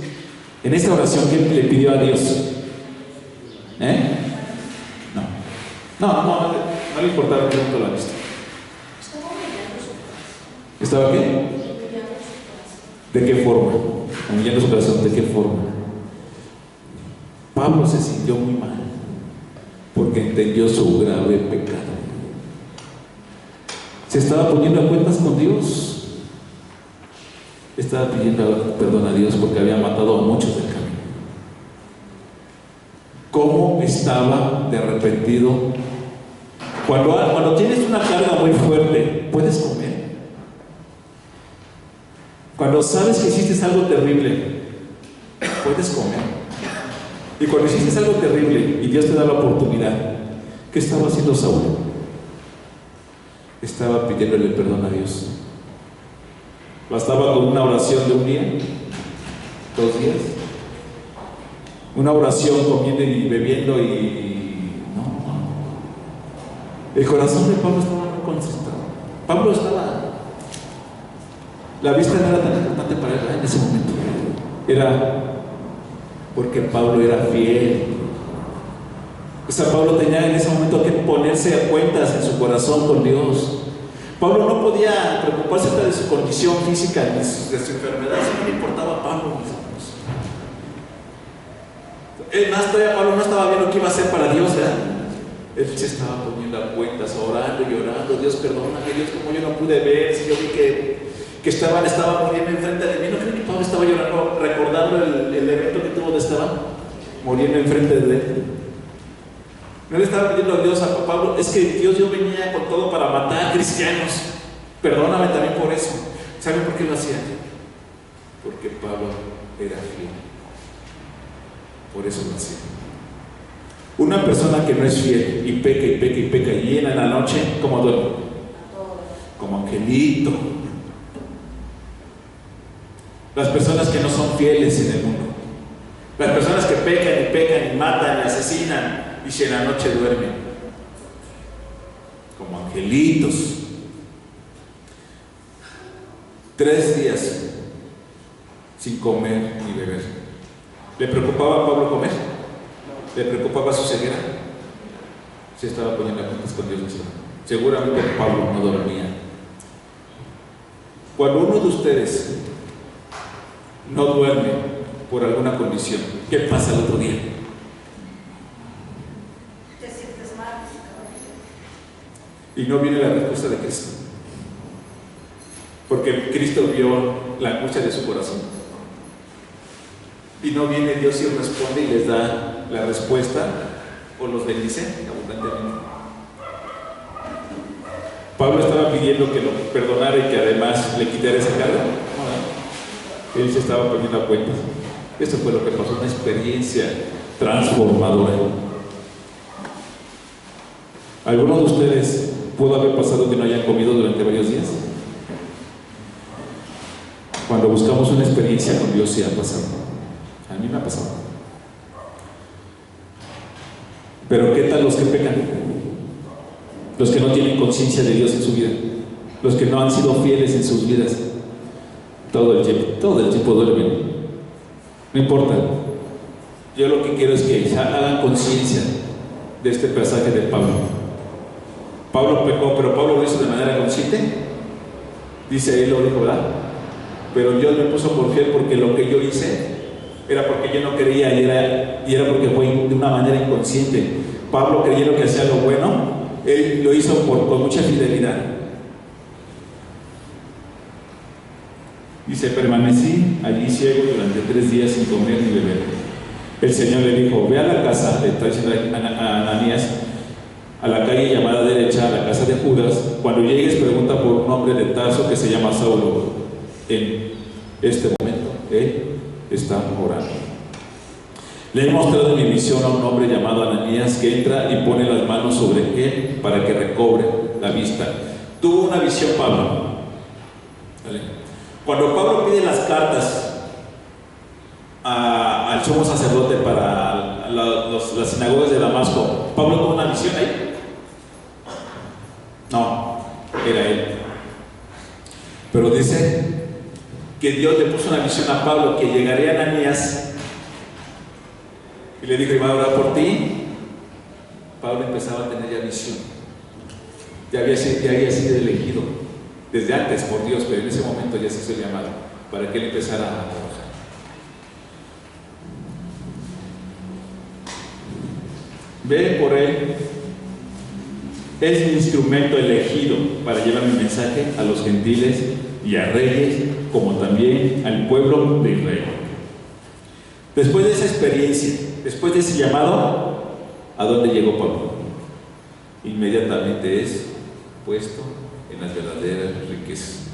en esta oración, ¿qué le pidió a Dios? No le importaba que no la vista. ¿Estaba qué? ¿De qué forma? Humillando su corazón, ¿de qué forma? Pablo se sintió muy mal porque entendió su grave pecado. Se estaba poniendo a cuentas con Dios. Estaba pidiendo perdón a Dios porque había matado a muchos del camino. ¿Cómo estaba de arrepentido? Cuando tienes una carga muy fuerte, puedes comer. Cuando sabes que hiciste algo terrible, puedes comer. Y cuando hiciste algo terrible y Dios te da la oportunidad, ¿qué estaba haciendo Saulo? Estaba pidiéndole perdón a Dios. Bastaba con una oración de un día, 2 días, una oración comiendo y bebiendo el corazón de Pablo estaba muy concentrado. Pablo la vista no era tan importante para él en ese momento. Era porque Pablo era fiel. O sea, Pablo tenía en ese momento que ponerse a cuentas en su corazón con Dios. Pablo no podía preocuparse de su condición física ni de su enfermedad. Eso no le importaba a Pablo, mis hermanos. Es más, todavía Pablo no estaba viendo qué iba a hacer para Dios, ¿verdad? Él se estaba poniendo a cuentas, orando y llorando. Dios, perdóname, Dios, como yo no pude ver, si yo vi que Esteban estaba muriendo enfrente de mí. ¿No creen que Pablo estaba llorando, recordando el evento que tuvo de Esteban? Muriendo enfrente de él. No le estaba pidiendo a Dios a Pablo, es que Dios, yo venía con todo para matar a cristianos. Perdóname también por eso. ¿Saben por qué lo hacía? Porque Pablo era fiel. Por eso lo hacía. Una persona que no es fiel y peca y peca y peca y llena en la noche, ¿cómo duerme? Como angelito. Las personas que no son fieles en el mundo, las personas que pecan y pecan y matan y asesinan y si en la noche duermen como angelitos. 3 días sin comer ni beber. ¿Le preocupaba a Pablo comer? ¿Le preocupaba su ceguera? Se estaba poniendo a cuentas con Dios mismo. Seguramente Pablo no dormía. Cuando uno de ustedes no duerme por alguna condición, ¿qué pasa el otro día? Te sientes mal. Y no viene la respuesta de Cristo, porque Cristo vio la angustia de su corazón. Y no viene Dios y responde y les da la respuesta o los bendice abundantemente. Pablo estaba pidiendo que lo perdonara y que además le quitara esa carga. Él se estaba poniendo a cuentas. Esto fue lo que pasó, una experiencia transformadora. ¿Alguno de ustedes pudo haber pasado que no hayan comido durante varios días? Cuando buscamos una experiencia con Dios, sí ha pasado. A mí me ha pasado. Pero ¿qué tal los que pecan? Los que no tienen conciencia de Dios en su vida, los que no han sido fieles en sus vidas. Todo el tiempo duermen. No importa. Yo lo que quiero es que hagan conciencia de este pasaje de Pablo. Pablo pecó, pero Pablo lo hizo de manera consciente. Dice él, lo dijo, ¿verdad? Pero Dios me puso por fiel porque lo que yo hice era porque yo no creía y era porque fue de una manera inconsciente. Pablo, creyendo que hacía lo bueno, él lo hizo con mucha fidelidad. Dice, permanecí allí ciego durante 3 días sin comer ni beber. El Señor le dijo, ve a la casa, le está diciendo a Ananías, a la calle llamada derecha, a la casa de Judas. Cuando llegues, pregunta por un hombre de Tarso que se llama Saulo. En este momento, él está orando. Le he mostrado en mi visión a un hombre llamado Ananías que entra y pone las manos sobre él para que recobre la vista. Tuvo una visión Pablo. ¿Vale? Cuando Pablo pide las cartas al sumo sacerdote para las sinagogas de Damasco, ¿Pablo tuvo una visión ahí? No, era él. Pero dice que Dios le puso una visión a Pablo, que llegaría a Ananías y le dijo, iba a orar por ti. Pablo empezaba a tener ya visión. Ya había sido elegido desde antes por Dios, pero en ese momento ya se hizo el llamado para que él empezara a trabajar. Ve por él, es mi instrumento elegido para llevar mi mensaje a los gentiles y a reyes, como también al pueblo de Israel. Después de esa experiencia, después de ese llamado, ¿a dónde llegó Pablo? Inmediatamente es puesto en las verdaderas riquezas.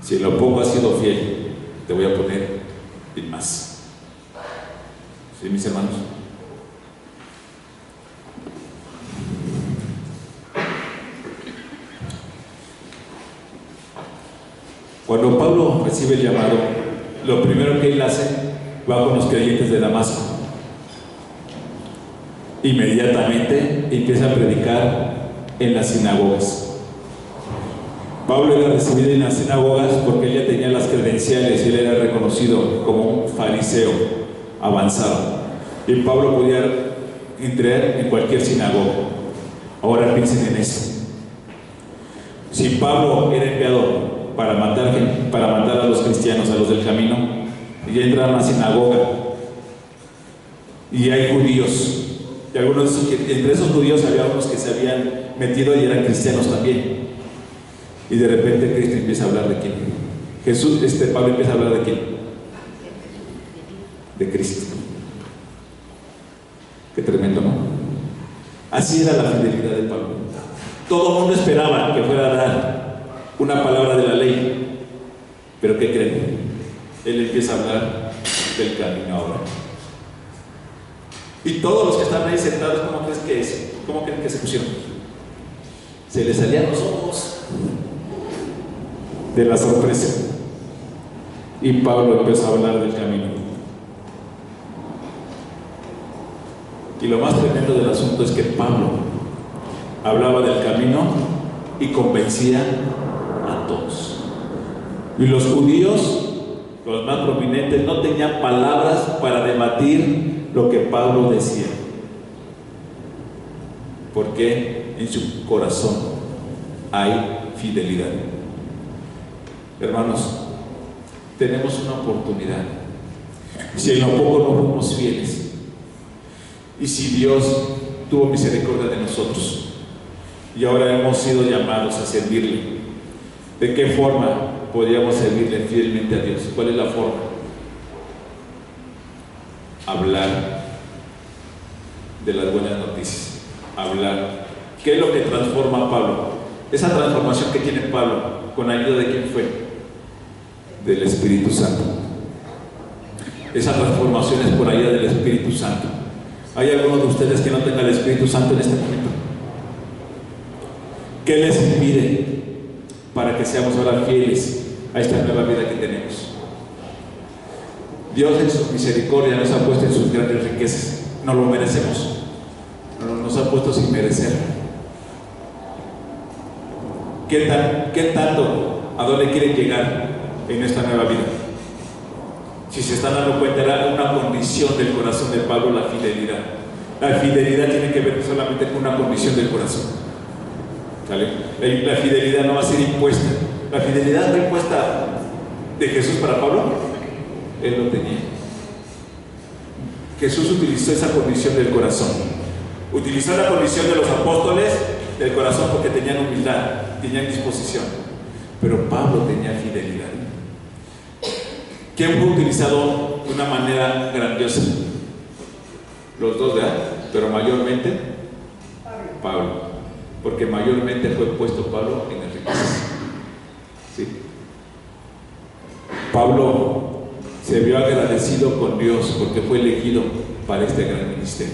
Si en lo poco has sido fiel, te voy a poner en más. ¿Sí, mis hermanos? Cuando Pablo recibe el llamado, lo primero que él hace, va con los creyentes de Damasco. Inmediatamente empieza a predicar en las sinagogas. Pablo era recibido en las sinagogas porque él ya tenía las credenciales, él era reconocido como un fariseo avanzado. Y Pablo podía entrar en cualquier sinagoga. Ahora piensen en eso. Si Pablo era enviado para matar a los cristianos, a los del camino, y entra a una sinagoga y hay judíos, y entre esos judíos había unos que se habían metido y eran cristianos también, y de repente Cristo empieza a hablar de quién. Pablo empieza a hablar de quién, de Cristo. Qué tremendo, ¿no? Así era la fidelidad de Pablo. Todo el mundo esperaba que fuera a dar una palabra de la ley, pero ¿qué creen? Él empieza a hablar del camino ahora. Y todos los que están ahí sentados, ¿cómo crees que es? ¿Cómo creen que se pusieron? Se les salían los ojos de la sorpresa. Y Pablo empezó a hablar del camino. Y lo más tremendo del asunto es que Pablo hablaba del camino y convencía a todos. Y los judíos, los más prominentes, no tenían palabras para debatir lo que Pablo decía, porque en su corazón hay fidelidad. Hermanos, tenemos una oportunidad. Si en lo poco no fuimos fieles, y si Dios tuvo misericordia de nosotros y ahora hemos sido llamados a servirle, ¿de qué forma podríamos servirle fielmente a Dios? ¿Cuál es la forma? Hablar de las buenas noticias. Hablar. ¿Qué es lo que transforma a Pablo? Esa transformación que tiene Pablo, ¿con ayuda de quién fue? Del Espíritu Santo. Esa transformación es por ayuda del Espíritu Santo. ¿Hay algunos de ustedes que no tengan el Espíritu Santo en este momento? ¿Qué les impide para que seamos ahora fieles a esta nueva vida que tenemos? Dios en su misericordia nos ha puesto en sus grandes riquezas. No lo merecemos, nos ha puesto sin merecer. ¿Qué tanto? ¿A dónde quieren llegar en esta nueva vida? Si se están dando cuenta, era una condición del corazón de Pablo la fidelidad. La fidelidad tiene que ver solamente con una condición del corazón. ¿Sale? La fidelidad no va a ser impuesta. La fidelidad fue impuesta de Jesús para Pablo. Él lo tenía. Jesús utilizó esa condición del corazón. Utilizó la condición de los apóstoles del corazón porque tenían humildad, tenían disposición. Pero Pablo tenía fidelidad. ¿Quién fue utilizado de una manera grandiosa? Los dos, ¿verdad? Pero mayormente Pablo. Porque mayormente fue puesto Pablo en el riquezas. ¿Sí? Pablo se vio agradecido con Dios porque fue elegido para este gran ministerio.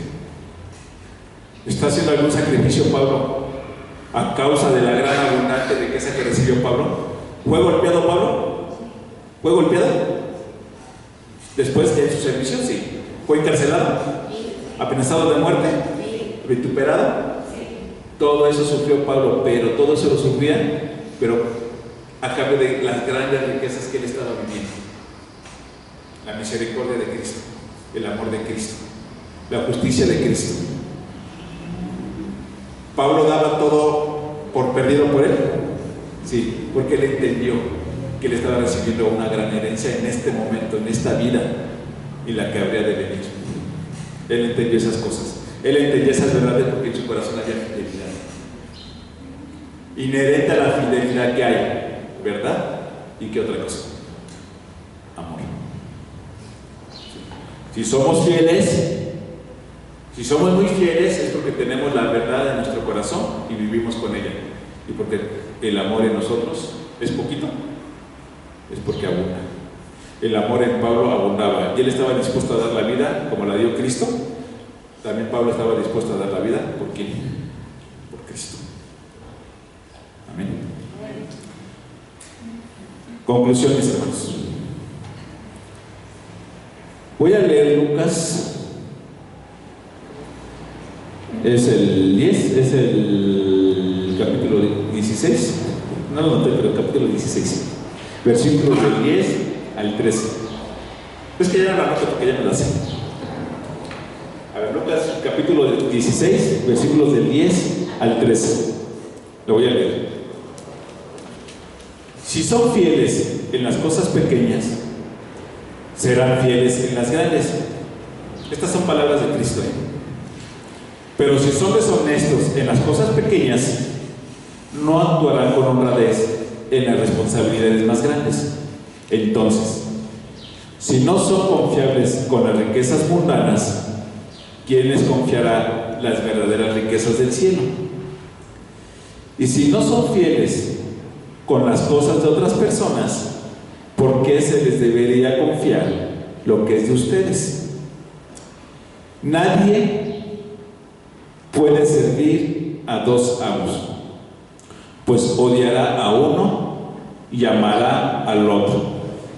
¿Está haciendo algún sacrificio Pablo a causa de la gran abundante riqueza que recibió Pablo? ¿Fue golpeado Pablo? ¿Fue golpeado? Después de su servicio, sí. ¿Fue encarcelado? ¿Amenazado de muerte? ¿Vituperado? Todo eso sufrió Pablo, pero todo eso lo sufría, pero a cambio de las grandes riquezas que él estaba viviendo. La misericordia de Cristo, el amor de Cristo, la justicia de Cristo. ¿Pablo daba todo por perdido por él? Sí, porque él entendió que él estaba recibiendo una gran herencia en este momento, en esta vida, y la que habría de venir. Él entendió esas cosas. Él entendía esas verdades porque en su corazón había fidelidad. Inherente a la fidelidad que hay, ¿verdad? ¿Y qué otra cosa? Amor. Si somos fieles, si somos muy fieles, es porque tenemos la verdad en nuestro corazón y vivimos con ella. Y porque el amor en nosotros es poquito, es porque abunda. El amor en Pablo abundaba y él estaba dispuesto a dar la vida como la dio Cristo. También Pablo estaba dispuesto a dar la vida por quién? Por Cristo. Amén. Conclusiones, hermanos. Voy a leer Lucas. Es el 10, es el capítulo 16. No lo noté, pero el capítulo 16. Versículos del 10 al 13. Es que ya no la noto porque ya me la sé. A ver, Lucas capítulo 16, versículos del 10 al 13. Lo voy a leer. Si son fieles en las cosas pequeñas, serán fieles en las grandes. Estas son palabras de Cristo. Pero si son deshonestos en las cosas pequeñas, no actuarán con honradez en las responsabilidades más grandes. Entonces, si no son confiables con las riquezas mundanas, ¿quién les confiará las verdaderas riquezas del cielo? Y si no son fieles con las cosas de otras personas, ¿por qué se les debería confiar lo que es de ustedes? Nadie puede servir a dos amos, pues odiará a uno y amará al otro.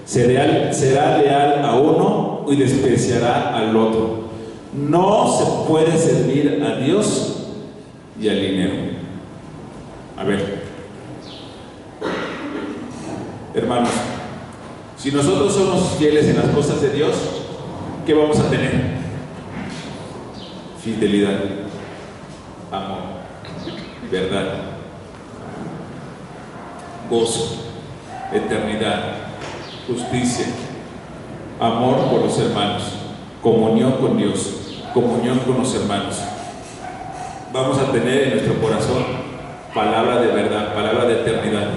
Será leal a uno y despreciará al otro. No se puede servir a Dios y al dinero. A ver, hermanos, si nosotros somos fieles en las cosas de Dios, ¿qué vamos a tener? Fidelidad, amor, verdad, gozo, eternidad, justicia, amor por los hermanos, comunión con Dios, comunión con los hermanos. Vamos a tener en nuestro corazón palabra de verdad, palabra de eternidad.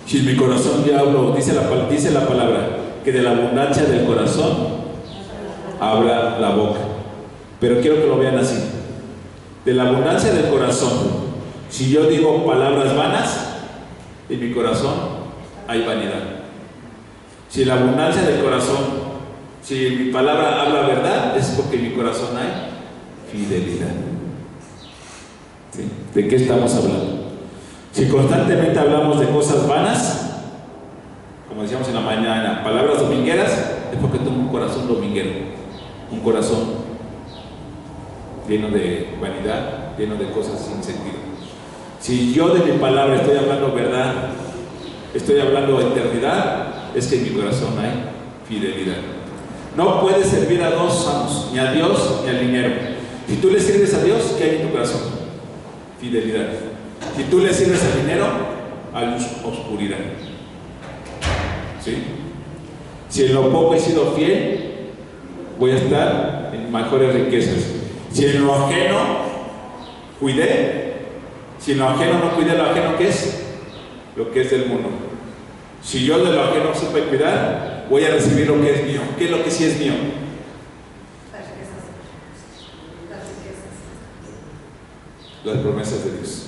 Si en mi corazón yo hablo, dice la palabra, que de la abundancia del corazón habla la boca. Pero quiero que lo vean así. De la abundancia del corazón, si yo digo palabras vanas, en mi corazón hay vanidad. Si la abundancia del corazón, si mi palabra habla verdad, es porque en mi corazón hay fidelidad. ¿Sí? ¿De qué estamos hablando? Si constantemente hablamos de cosas vanas, como decíamos en la mañana, palabras domingueras, es porque tengo un corazón dominguero, un corazón lleno de vanidad, lleno de cosas sin sentido. Si yo de mi palabra estoy hablando verdad, estoy hablando eternidad, es que en mi corazón hay fidelidad. No puedes servir a dos amos, ni a Dios ni al dinero. Si tú le sirves a Dios, ¿qué hay en tu corazón? Fidelidad. Si tú le sirves el dinero, hay oscuridad. ¿Sí? Si en lo poco he sido fiel, voy a estar en mejores riquezas. Si en lo ajeno cuidé, si en lo ajeno no cuidé, lo ajeno ¿qué es? Lo que es del mundo. Si yo de lo ajeno supe cuidar, voy a recibir lo que es mío. ¿Qué es lo que sí es mío? Las promesas de Dios.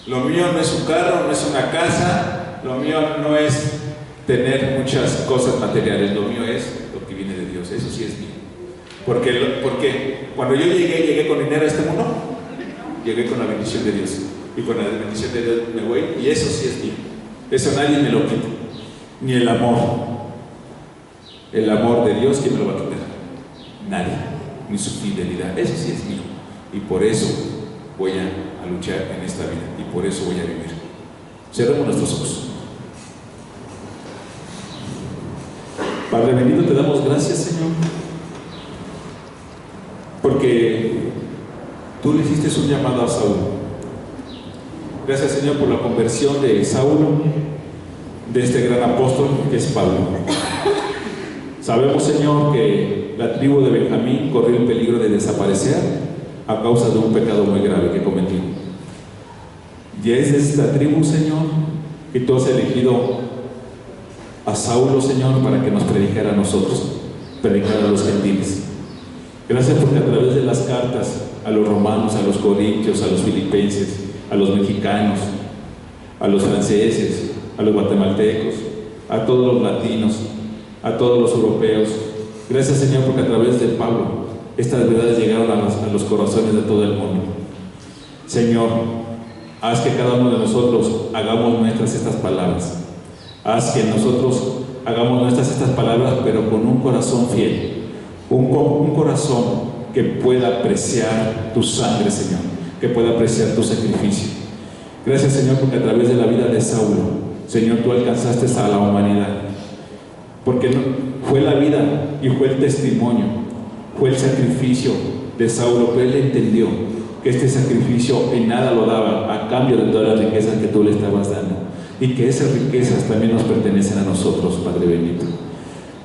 Lo mío no es un carro, no es una casa, lo mío no es tener muchas cosas materiales, lo mío es lo que viene de Dios, eso sí es mío. Porque cuando yo llegué con dinero a este mundo, llegué con la bendición de Dios, y con la bendición de Dios me voy, y eso sí es mío, eso nadie me lo quita, ni el amor de Dios, ¿quién me lo va a quitar? Nadie, ni su fidelidad, eso sí es mío, y por eso voy a luchar en esta vida, y por eso voy a vivir. Cerremos nuestros ojos. Padre bendito, te damos gracias, Señor, porque tú le hiciste un llamado a Saúl. Gracias, Señor, por la conversión de Saulo, de este gran apóstol que es Pablo. Sabemos, Señor, que la tribu de Benjamín corrió el peligro de desaparecer a causa de un pecado muy grave que cometió. Y es de esta tribu, Señor, que tú has elegido a Saulo, Señor, para que nos predicara a nosotros, predicara a los gentiles. Gracias porque a través de las cartas a los romanos, a los corintios, a los filipenses, a los mexicanos, a los franceses, a los guatemaltecos, a todos los latinos, a todos los europeos. Gracias, Señor, porque a través de Pablo estas verdades llegaron a los corazones de todo el mundo. Señor, haz que cada uno de nosotros hagamos nuestras estas palabras. Haz que nosotros hagamos nuestras estas palabras, pero con un corazón fiel, un corazón que pueda apreciar tu sangre, Señor, que pueda apreciar tu sacrificio. Gracias, Señor, porque a través de la vida de Saulo, Señor, tú alcanzaste a la humanidad, porque fue la vida y fue el testimonio, fue el sacrificio de Saulo, pero él entendió que este sacrificio en nada lo daba a cambio de todas las riquezas que tú le estabas dando, y que esas riquezas también nos pertenecen a nosotros, Padre bendito.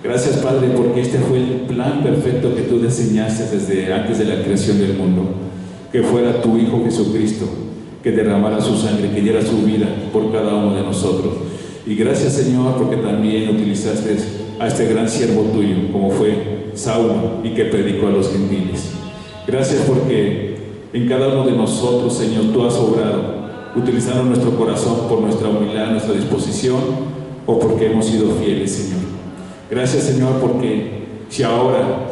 Gracias, Padre, porque este fue el plan perfecto que tú diseñaste desde antes de la creación del mundo, que fuera tu Hijo Jesucristo, que derramara su sangre, que diera su vida por cada uno de nosotros. Y gracias, Señor, porque también utilizaste a este gran siervo tuyo, como fue Saulo, y que predicó a los gentiles. Gracias porque en cada uno de nosotros, Señor, tú has obrado, utilizando nuestro corazón por nuestra humildad, nuestra disposición, o porque hemos sido fieles, Señor. Gracias, Señor, porque si ahora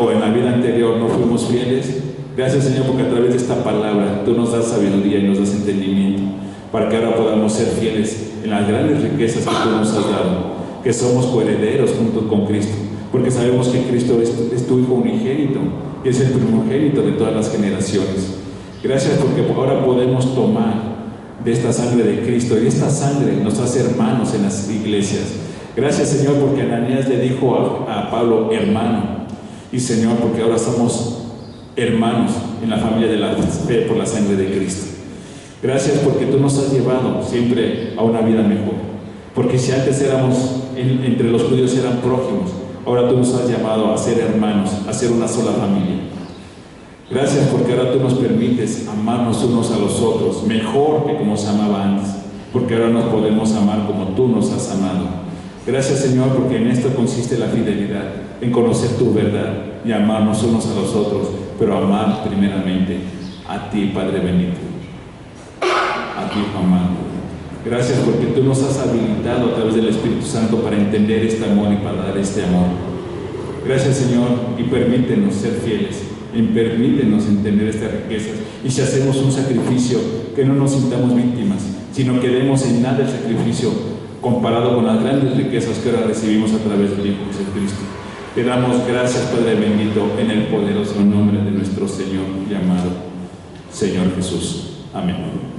o en la vida anterior no fuimos fieles, gracias, Señor, porque a través de esta palabra tú nos das sabiduría y nos das entendimiento, para que ahora podamos ser fieles en las grandes riquezas que tú nos has dado, que somos coherederos junto con Cristo, porque sabemos que Cristo es tu Hijo unigénito, y es el primogénito de todas las generaciones. Gracias porque ahora podemos tomar de esta sangre de Cristo, y esta sangre nos hace hermanos en las iglesias. Gracias, Señor, porque Ananías le dijo a Pablo hermano, y Señor, porque ahora somos hermanos en la familia de la fe por la sangre de Cristo. Gracias porque tú nos has llevado siempre a una vida mejor, porque si antes entre los judíos eran prójimos, ahora tú nos has llamado a ser hermanos, a ser una sola familia. Gracias porque ahora tú nos permites amarnos unos a los otros mejor que como se amaba antes, porque ahora nos podemos amar como tú nos has amado. Gracias, Señor, porque en esto consiste la fidelidad, en conocer tu verdad y amarnos unos a los otros, pero amar primeramente a ti, Padre bendito, a ti, amado. Gracias porque tú nos has habilitado a través del Espíritu Santo para entender este amor y para dar este amor. Gracias, Señor, y permítenos ser fieles, y permítenos entender estas riquezas, y si hacemos un sacrificio, que no nos sintamos víctimas, sino que demos en nada el sacrificio comparado con las grandes riquezas que ahora recibimos a través del Hijo Jesucristo. Te damos gracias, Padre bendito, en el poderoso nombre de nuestro Señor y amado Señor Jesús. Amén.